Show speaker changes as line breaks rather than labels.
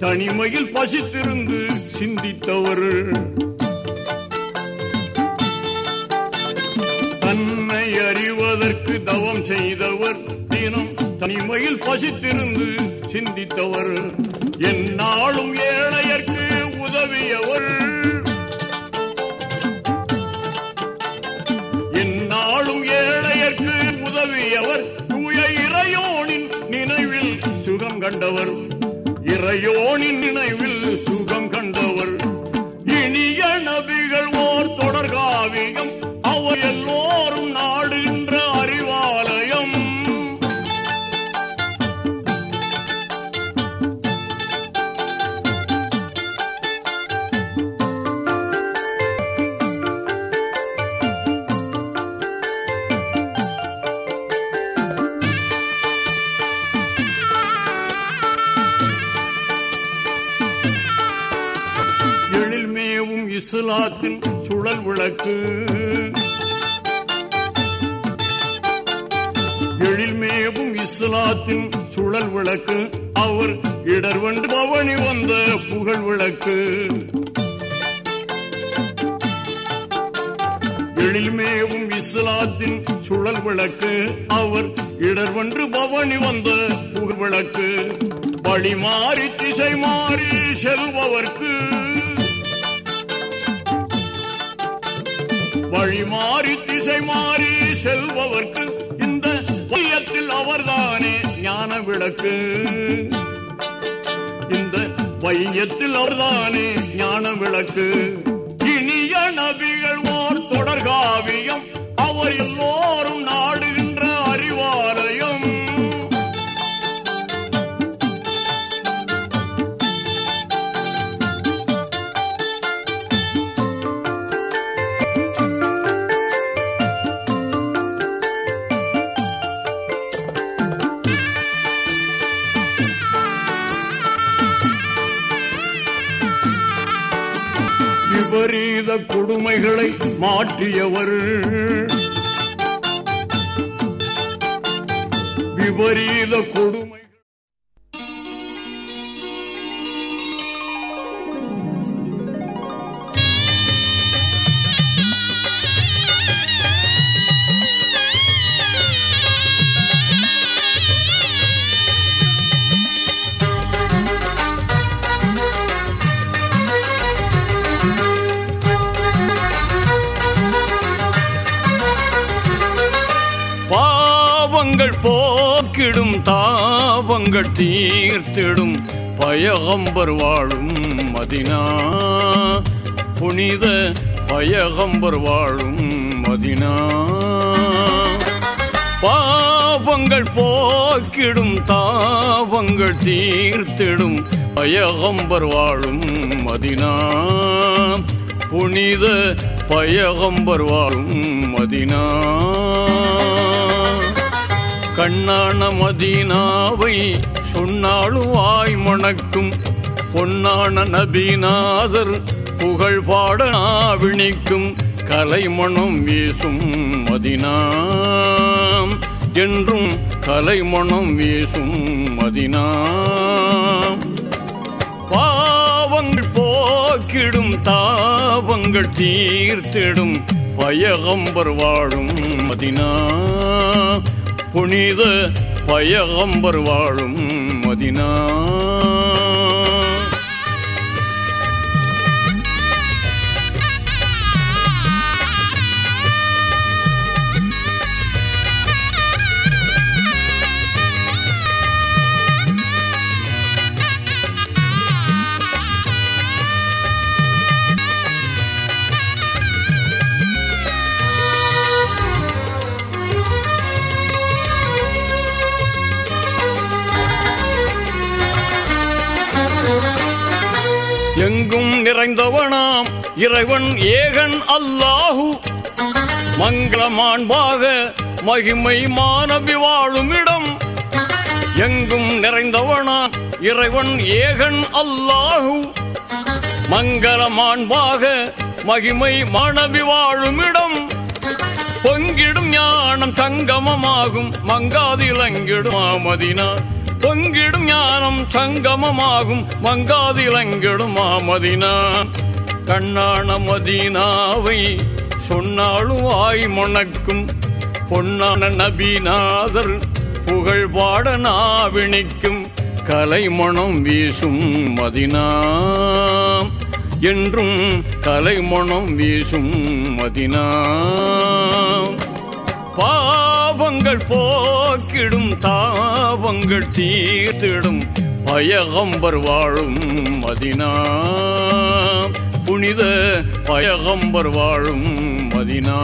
தனிமையில் பசித்திருந்து சிந்தித்தவர், தன்னை அறிவதற்கு தவம் செய்தவர், தினம் தனிமையில் பசித்திருந்து சிந்தித்தவர், எந்நாளும் ஏழையர்க்கு உதவியவர், எந்நாளும் ஏழையர்க்கு உதவியவர், தூய இறையோனின் நினைவில் சுகம் கண்டவர், இறையோனின் நினைவில் சுகம் கண்டவர். இனிய நபிகள் ஓர் தொடர்காவியம், அவர் எல்லோரும் நாடுகின்ற அறிவாலயம். எழில்மேவும் இஸ்லாத்தின் சுழல் விளக்கு, இஸ்லாத்தின் சுழல் விளக்கு, அவர் இடர்வண்டு பவனி வந்த புகழ் விளக்கு. எழில்மேவும் இஸ்லாத்தின் சுழல் விளக்கு, அவர் இடர்வன்று பவனி வந்த புகழ் விளக்கு. வழி மாறி திசை மாறி செல்பவர்க்கு, வழி மாறி திசை மாறி செல்பவர்க்கு இந்த வையத்தில் அவர்தானே ஞான விளக்கு. இந்த வையத்தில் அவர்தானே ஞான விளக்கு. இனிய நபிகள் ஓர் தொடர்காவியம், அவர் எல்லோரும் நாடுகின்ற அறிவாலயம். விபரீத கொடுமைகளை மாற்றியவர், விபரீத கொடுமை. போக்கிடும் தாவங்கள் தீர்த்திடும் பயகம்பர் வாழும் மதினா, புனித பயகம்பர் வாழும் மதினா. பாவங்கள் போக்கிடும் தாவங்கள் தீர்த்திடும் பயகம்பர் வாழும் மதினா, புனித பயகம்பர் வாழும் மதினா. கண்ணான மதீனாவை சொன்னாலும் வாய் மணக்கும், பொன்னான நபிநாதர் புகழ் பாட நாவிணிக்கும். கலைமணம் வீசும் மதீனா என்றும், கலைமணம் வீசும் மதீனா. பாவங்கள் போக்கிடும் தாவங்கள் தீர்த்திடும் பயகம்பர் வாழும் மதீனா, புனித பயகம்பர் வாழும் மதீனா. எங்கும் நிறைந்தவனாம் இறைவன் ஏகன் அல்லாஹு, மங்களமாண்பாக மகிமை மாணவி வாழும் இடம். எங்கும் நிறைந்தவனாம் இறைவன் ஏகன் அல்லாஹு, மங்களமாண்பாக மகிமை மாணவி வாழும் இடம். பொங்கிடும் ஞானம் சங்கமமாகும் மங்காதிலங்கிடும் மதீனா, பொங்கிடும் ஞானம் சங்கமமாகும் மங்காதிலங்கிடும் மதீனா. கண்ணான மதீனாவை சொன்னாலும் வாய் மணக்கும், பொன்னான நபிநாதர் புகழ் பாட நாவிணிக்கும். கலைமணம் வீசும் மதீனா என்றும், கலைமணம் வீசும் மதீனா. பாவங்கள் போக்கிடும் தாவங்கள் தீர்த்திடும் பயகம்பர் வாழும் மதீனா, புனித பயகம்பர் வாழும் மதீனா.